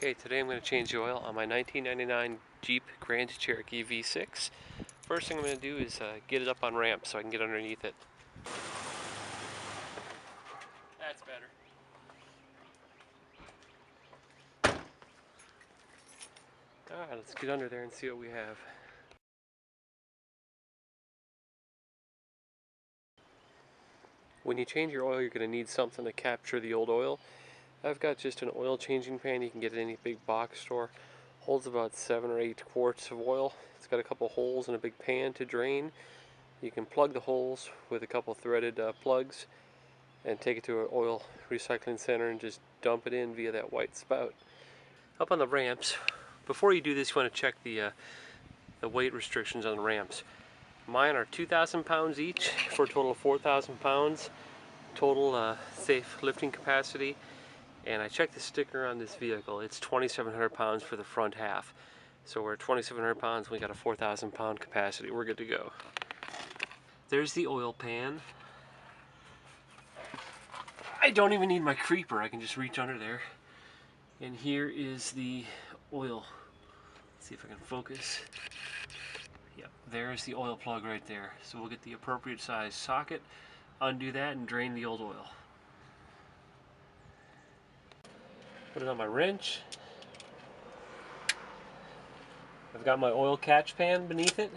Okay, today I'm going to change the oil on my 1999 Jeep Grand Cherokee V6. First thing I'm going to do is get it up on ramps so I can get underneath it. That's better. Alright, let's get under there and see what we have. When you change your oil, you're going to need something to capture the old oil. I've got just an oil changing pan you can get at any big box store. Holds about 7 or 8 quarts of oil. It's got a couple holes and a big pan to drain. You can plug the holes with a couple threaded plugs and take it to an oil recycling center and just dump it in via that white spout. Up on the ramps, before you do this, you want to check the weight restrictions on the ramps. Mine are 2,000 pounds each for a total of 4,000 pounds total safe lifting capacity. And I checked the sticker on this vehicle. It's 2,700 pounds for the front half. So we're at 2,700 pounds, we got a 4,000 pound capacity. We're good to go. There's the oil pan. I don't even need my creeper, I can just reach under there. And here is the oil. Let's see if I can focus. Yep, there's the oil plug right there. So we'll get the appropriate size socket, undo that, and drain the old oil. Put it on my wrench. I've got my oil catch pan beneath it.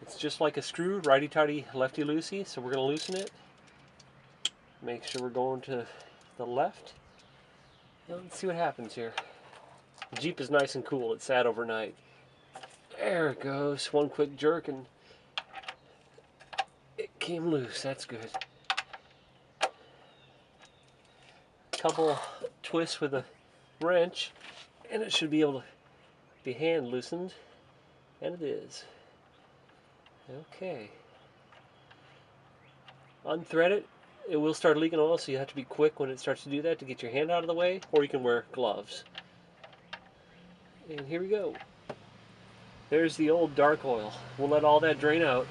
It's just like a screw, righty-tighty, lefty-loosey, so we're going to loosen it. Make sure we're going to the left. And let's see what happens here. The Jeep is nice and cool. It sat overnight. There it goes. One quick jerk and it came loose. That's good. Couple twists with a wrench and it should be able to be hand loosened. And it is. Okay. Unthread it. It will start leaking oil, so you have to be quick when it starts to do that to get your hand out of the way, or you can wear gloves. And here we go. There's the old dark oil. We'll let all that drain out.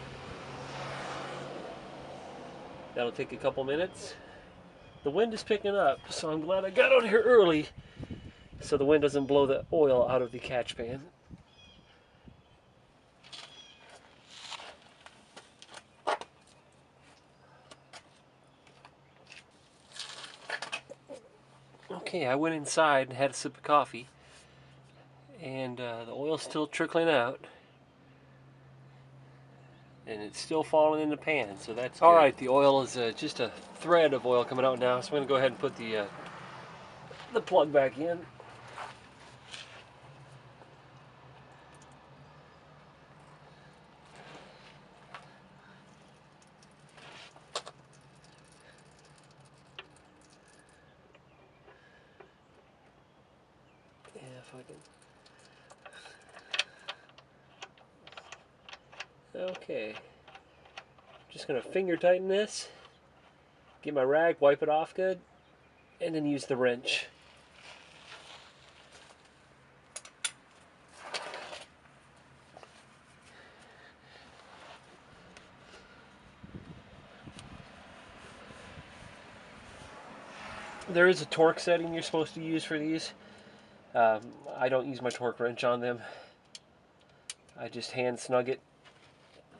That'll take a couple minutes. The wind is picking up, so I'm glad I got out here early so the wind doesn't blow the oil out of the catch pan. Okay, I went inside and had a sip of coffee, and the oil's still trickling out, and it's still falling in the pan, so that's good. All right, the oil is just a thread of oil coming out now, so I'm going to go ahead and put the plug back in. If I can. Okay. Just gonna finger tighten this, get my rag, wipe it off good, and then use the wrench. There is a torque setting you're supposed to use for these. I don't use my torque wrench on them. I just hand snug it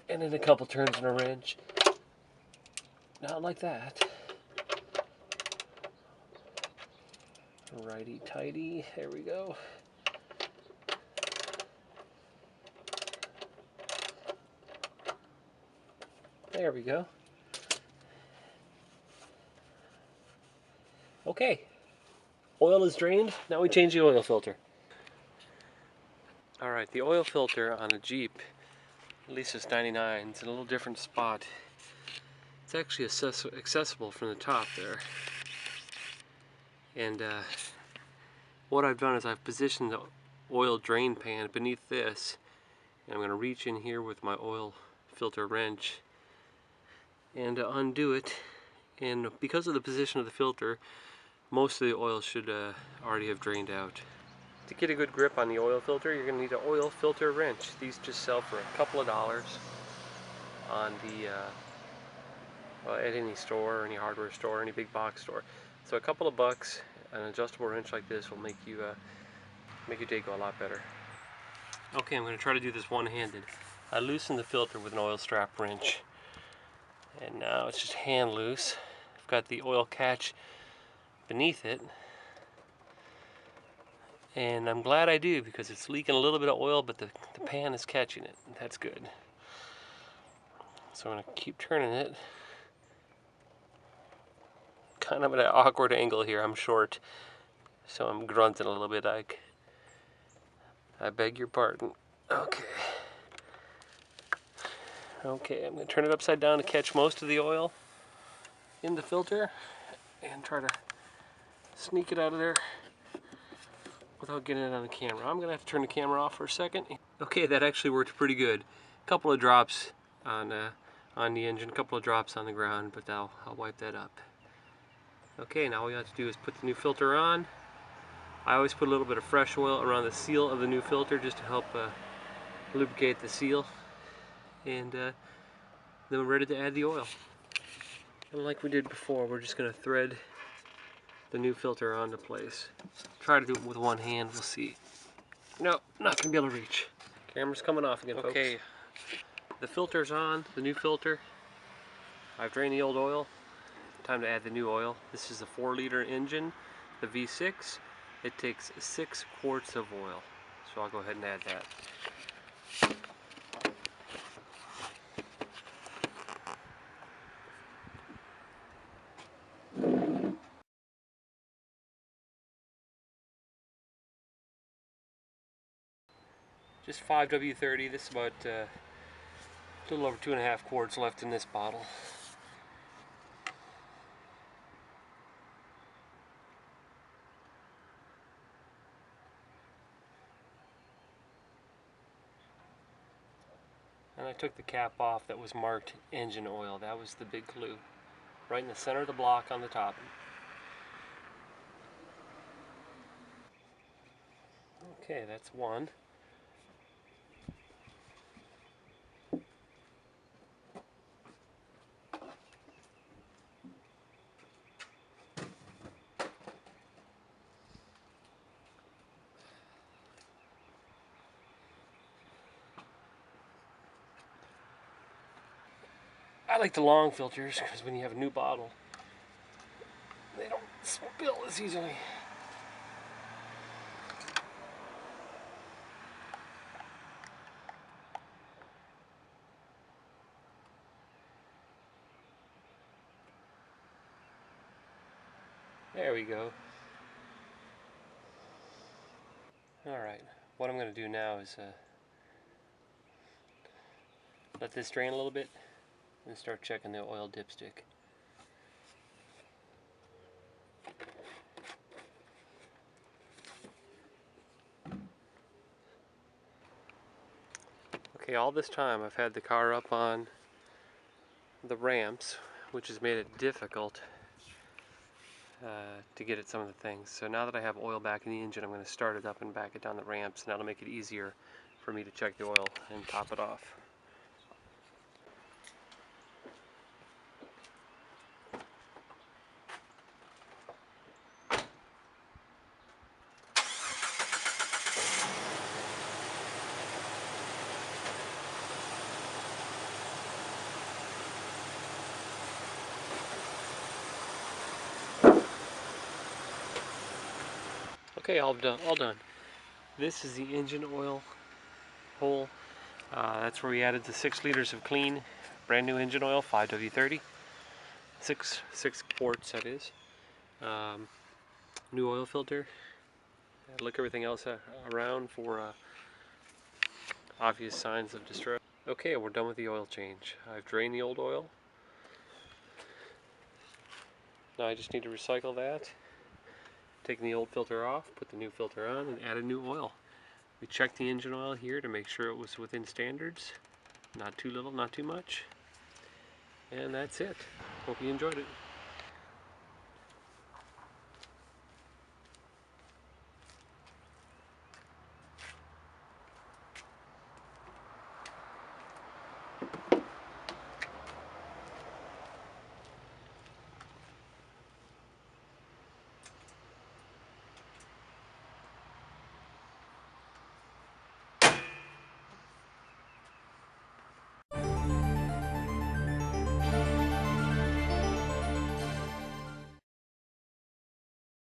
and then a couple turns in a wrench. Not like that. Righty tighty, there we go. There we go. Okay, oil is drained, now we change the oil filter. Alright, the oil filter on a Jeep, at least it's 99, it's in a little different spot. It's actually accessible from the top there. And what I've done is I've positioned the oil drain pan beneath this, and I'm going to reach in here with my oil filter wrench and undo it. And because of the position of the filter, most of the oil should already have drained out. To get a good grip on the oil filter, you're going to need an oil filter wrench. These just sell for a couple of dollars on the at any store, any hardware store, any big box store. So a couple of bucks, an adjustable wrench like this will make your day go a lot better. Okay, I'm going to try to do this one-handed. I loosened the filter with an oil strap wrench, and now it's just hand loose. I've got the oil catch beneath it, and I'm glad I do because it's leaking a little bit of oil, but the pan is catching it. That's good. So I'm going to keep turning it. Kind of at an awkward angle here. I'm short, so I'm grunting a little bit. I beg your pardon. Okay. Okay, I'm going to turn it upside down to catch most of the oil in the filter and try to sneak it out of there without getting it on the camera. I'm going to have to turn the camera off for a second. Okay, that actually worked pretty good. A couple of drops on the engine, a couple of drops on the ground, but I'll wipe that up. Okay, now all you have to do is put the new filter on. I always put a little bit of fresh oil around the seal of the new filter just to help lubricate the seal, and then we're ready to add the oil. And like we did before, we're just going to thread the new filter onto place. Try to do it with one hand, we'll see. No, not going to be able to reach. Camera's coming off again, folks. Okay, the filter's on, the new filter. I've drained the old oil. Time to add the new oil. This is a 4-liter engine, the V6. It takes 6 quarts of oil. So I'll go ahead and add that. Just 5W30. This is about a little over 2.5 quarts left in this bottle. And I took the cap off that was marked engine oil. That was the big clue. Right in the center of the block on the top. Okay, that's one. I like the long filters because when you have a new bottle, they don't spill as easily. There we go. Alright, what I'm going to do now is let this drain a little bit and start checking the oil dipstick. Okay, all this time I've had the car up on the ramps, which has made it difficult to get at some of the things. So now that I have oil back in the engine, I'm going to start it up and back it down the ramps, and that'll make it easier for me to check the oil and top it off. Okay, all done. This is the engine oil hole. That's where we added the 6 liters of clean, brand new engine oil, 5W30. 6 quarts, that is. New oil filter. Look everything else around for obvious signs of distress. Okay, we're done with the oil change. I've drained the old oil. Now I just need to recycle that. Taking the old filter off, put the new filter on, and add a new oil. We checked the engine oil here to make sure it was within standards. Not too little, not too much. And that's it. Hope you enjoyed it.